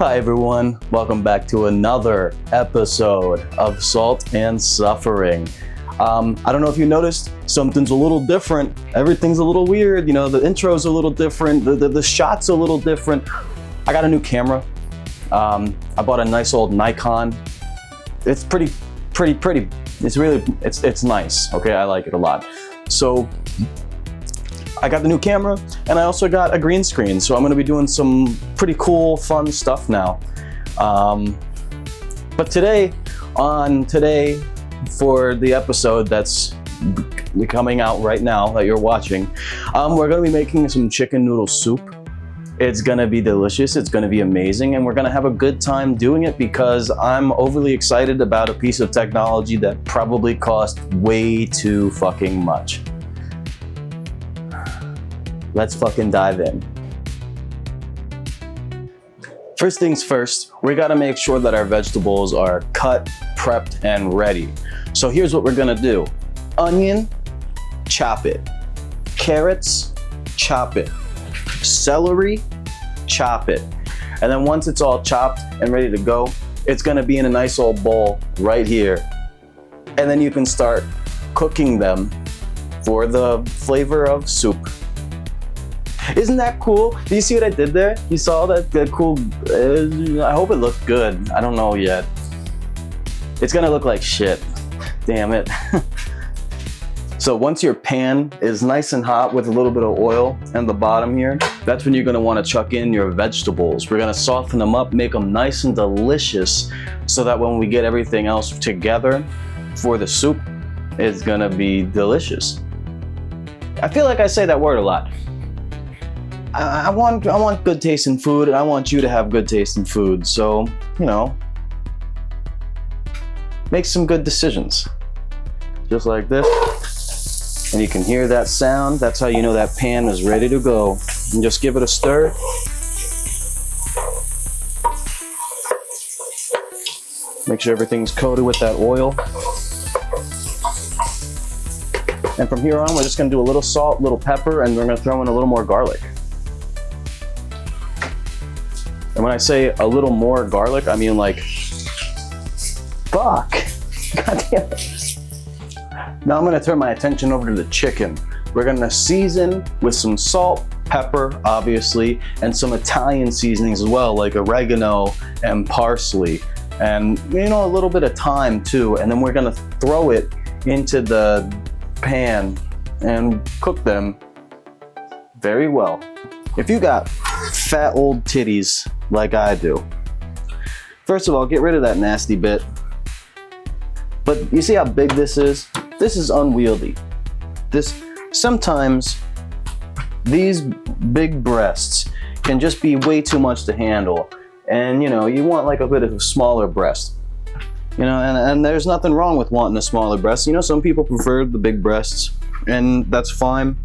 Hi everyone, welcome back to another episode of Salt and Suffering. I don't know if you noticed, something's a little different. Everything's a little weird, you know, the intro's a little different, the shot's a little different. I got a new camera. I bought a nice old Nikon. It's pretty. It's nice, okay? I like it a lot. So I got the new camera and I also got a green screen. So I'm gonna be doing some pretty cool, fun stuff now. But today, for the episode that's coming out right now that you're watching, we're gonna be making some chicken noodle soup. It's gonna be delicious, it's gonna be amazing, and we're gonna have a good time doing it because I'm overly excited about a piece of technology that probably cost way too fucking much. Let's fucking dive in. First things first, we gotta make sure that our vegetables are cut, prepped, and ready. So here's what we're gonna do. Onion, chop it. Carrots, chop it. Celery, chop it. And then once it's all chopped and ready to go, it's gonna be in a nice old bowl right here. And then you can start cooking them for the flavor of soup. Isn't that cool? Do you see what I did there? You saw that cool, I hope it looked good. I don't know yet. It's gonna look like shit. Damn it. So once your pan is nice and hot with a little bit of oil in the bottom here, that's when you're gonna wanna chuck in your vegetables. We're gonna soften them up, make them nice and delicious so that when we get everything else together for the soup, it's gonna be delicious. I feel like I say that word a lot. I want good tasting food, and I want you to have good tasting food. So, you know, make some good decisions. Just like this. And you can hear that sound. That's how you know that pan is ready to go. And just give it a stir. Make sure everything's coated with that oil. And from here on, we're just gonna do a little salt, little pepper, and we're gonna throw in a little more garlic. And when I say a little more garlic, I mean like, fuck. God damn it. Now I'm gonna turn my attention over to the chicken. We're gonna season with some salt, pepper, obviously, and some Italian seasonings as well, like oregano and parsley. And, you know, a little bit of thyme too. And then we're gonna throw it into the pan and cook them very well. If you got fat old titties like I do, first of all, get rid of that nasty bit. But you see how big this is? This is unwieldy. Sometimes these big breasts can just be way too much to handle. And you know, you want like a bit of a smaller breast. You know, and there's nothing wrong with wanting a smaller breast. You know, some people prefer the big breasts, and that's fine.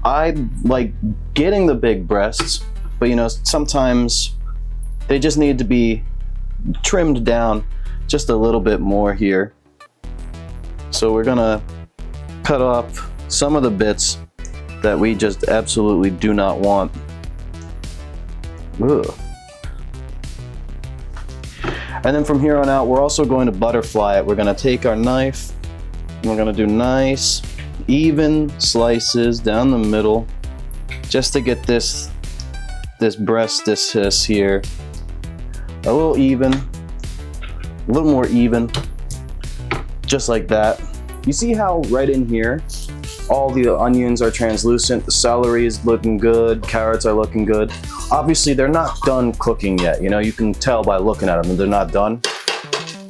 I like getting the big breasts, but you know, sometimes they just need to be trimmed down just a little bit more here. So we're gonna cut off some of the bits that we just absolutely do not want. Ugh. And then from here on out, we're also going to butterfly it. We're gonna take our knife, and we're gonna do nice, even slices down the middle, just to get this breast, this here, a little even, a little more even, just like that. You see how right in here, all the onions are translucent, the celery is looking good, carrots are looking good. Obviously, they're not done cooking yet. You know, you can tell by looking at them that they're not done.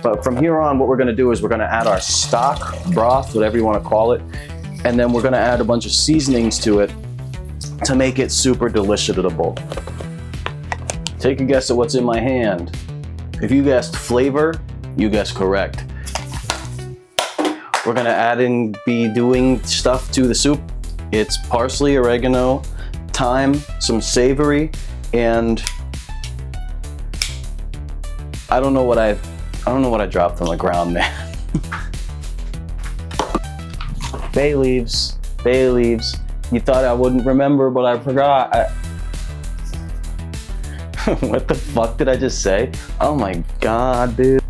But from here on, what we're gonna do is we're gonna add our stock, broth, whatever you wanna call it, and then we're gonna add a bunch of seasonings to it to make it super deliciousable. Take a guess at what's in my hand. If you guessed flavor, you guessed correct. We're gonna be doing stuff to the soup. It's parsley, oregano, thyme, some savory, and I don't know what I dropped on the ground there. Bay leaves. You thought I wouldn't remember, but I forgot. What the fuck did I just say? Oh my God, dude.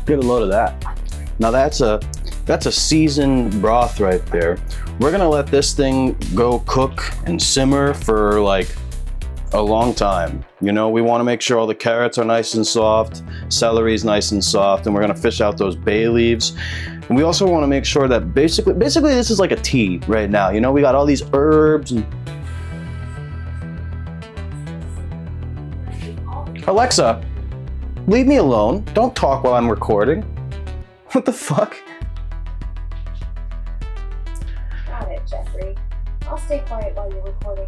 Get a load of that. Now that's a seasoned broth right there. We're gonna let this thing go cook and simmer for like a long time. You know, we wanna make sure all the carrots are nice and soft, celery's nice and soft, and we're gonna fish out those bay leaves. And we also wanna make sure that basically this is like a tea right now. You know, we got all these herbs and... Alexa, leave me alone. Don't talk while I'm recording. What the fuck? Got it, Jeffrey. I'll stay quiet while you're recording.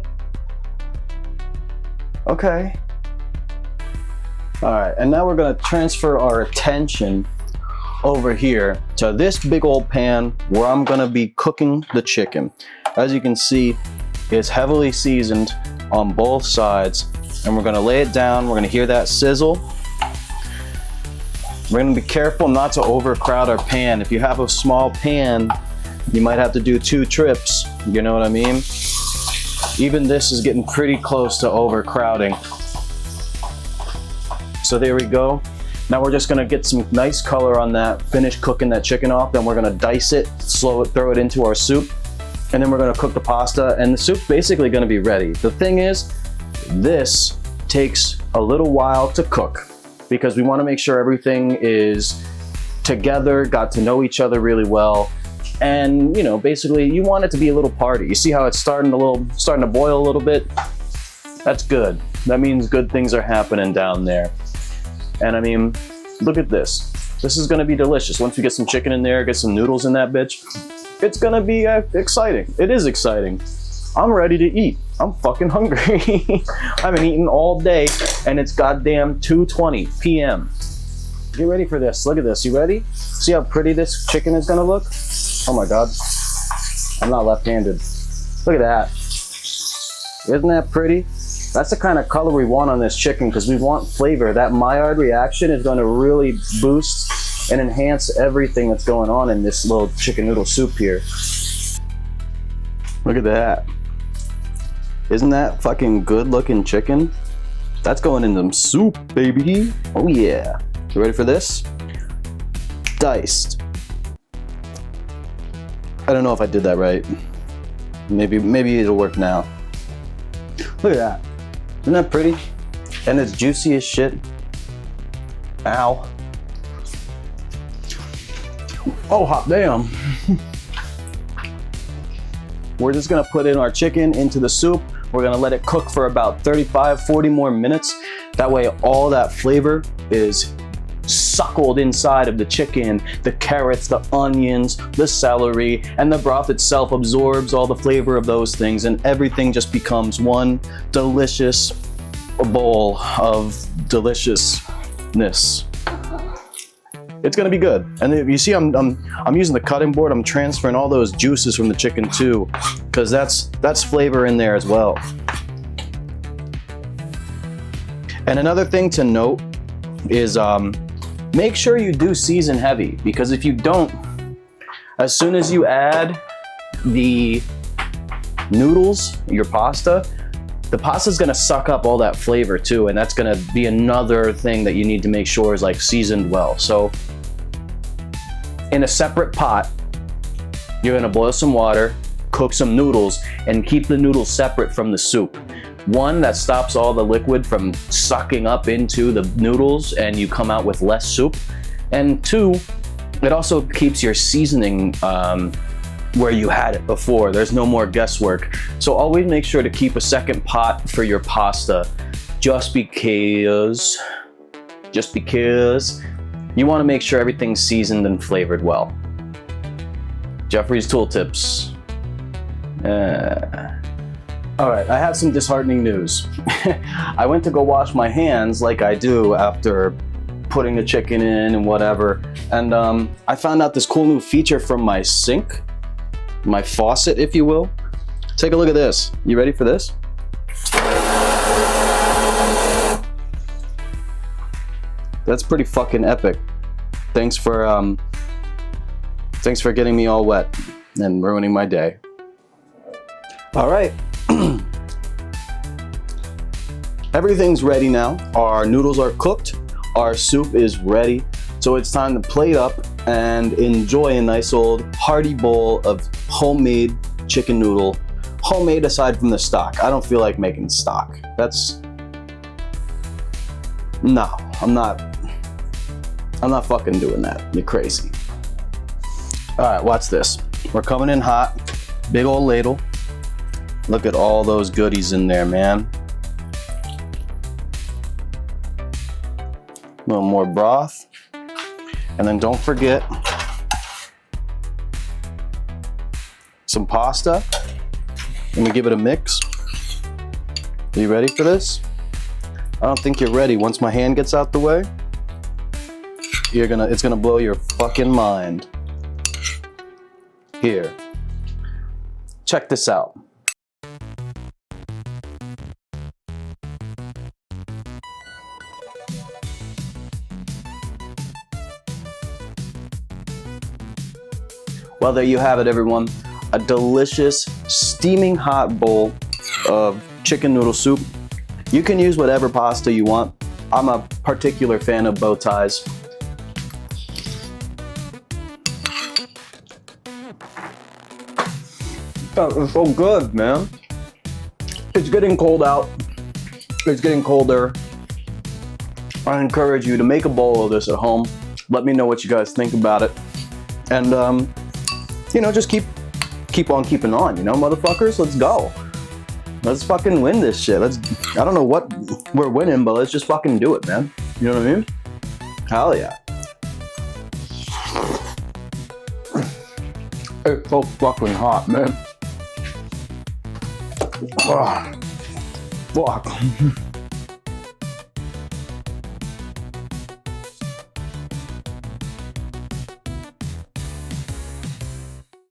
Okay. All right, and now we're gonna transfer our attention over here to this big old pan where I'm gonna be cooking the chicken. As you can see, it's heavily seasoned on both sides, and we're gonna lay it down. We're gonna hear that sizzle. We're gonna be careful not to overcrowd our pan. If you have a small pan, you might have to do 2 trips, you know what I mean? Even this is getting pretty close to overcrowding. So there we go. Now we're just gonna get some nice color on that, finish cooking that chicken off, then we're gonna dice it, throw it into our soup, and then we're gonna cook the pasta, and the soup's basically gonna be ready. The thing is, this takes a little while to cook because we wanna make sure everything is together, got to know each other really well. And you know, basically you want it to be a little party. You see how it's starting to boil a little bit? That's good. That means good things are happening down there. And I mean, look at this. This is gonna be delicious. Once we get some chicken in there, get some noodles in that bitch, it's gonna be exciting. It is exciting. I'm ready to eat. I'm fucking hungry. I haven't eaten all day and it's goddamn 2:20 p.m. Get ready for this. Look at this. You ready? See how pretty this chicken is gonna look? Oh my God. I'm not left-handed. Look at that. Isn't that pretty? That's the kind of color we want on this chicken because we want flavor. That Maillard reaction is going to really boost and enhance everything that's going on in this little chicken noodle soup here. Look at that. Isn't that fucking good looking chicken? That's going in some soup, baby. Oh yeah. You ready for this? Diced. I don't know if I did that right. Maybe it'll work now. Look at that. Isn't that pretty? And it's juicy as shit. Ow. Oh, hot damn. We're just gonna put in our chicken into the soup. We're gonna let it cook for about 35-40 more minutes. That way all that flavor is suckled inside of the chicken, the carrots, the onions, the celery, and the broth itself absorbs all the flavor of those things, and everything just becomes one delicious bowl of deliciousness. It's gonna be good. And you see I'm using the cutting board. I'm transferring all those juices from the chicken too, because that's flavor in there as well. And another thing to note is make sure you do season heavy, because if you don't, as soon as you add the noodles, your pasta, the pasta's gonna suck up all that flavor too, and that's gonna be another thing that you need to make sure is like seasoned well. So in a separate pot, you're gonna boil some water, cook some noodles, and keep the noodles separate from the soup. One, that stops all the liquid from sucking up into the noodles and you come out with less soup. And 2, it also keeps your seasoning where you had it before. There's no more guesswork. So always make sure to keep a second pot for your pasta, just because you want to make sure everything's seasoned and flavored well. Jeffrey's tool tips. All right, I have some disheartening news. I went to go wash my hands like I do after putting the chicken in and whatever, and I found out this cool new feature from my sink, my faucet, if you will. Take a look at this. You ready for this? That's pretty fucking epic. Thanks for getting me all wet and ruining my day. All right. Everything's ready now. Our noodles are cooked. Our soup is ready. So it's time to plate up and enjoy a nice old hearty bowl of homemade chicken noodle. Homemade aside from the stock. I don't feel like making stock. No, I'm not fucking doing that. You're crazy. All right, watch this. We're coming in hot. Big old ladle. Look at all those goodies in there, man. A little more broth. And then don't forget some pasta. Let me give it a mix. Are you ready for this? I don't think you're ready. Once my hand gets out the way, it's gonna blow your fucking mind. Here. Check this out. Well, there you have it, everyone. A delicious, steaming hot bowl of chicken noodle soup. You can use whatever pasta you want. I'm a particular fan of bow ties. Oh, it's so good, man. It's getting cold out. It's getting colder. I encourage you to make a bowl of this at home. Let me know what you guys think about it. And, you know, just keep on keeping on, you know, motherfuckers? Let's go. Let's fucking win this shit. I don't know what we're winning, but let's just fucking do it, man. You know what I mean? Hell yeah. It's so fucking hot, man. Oh, fuck.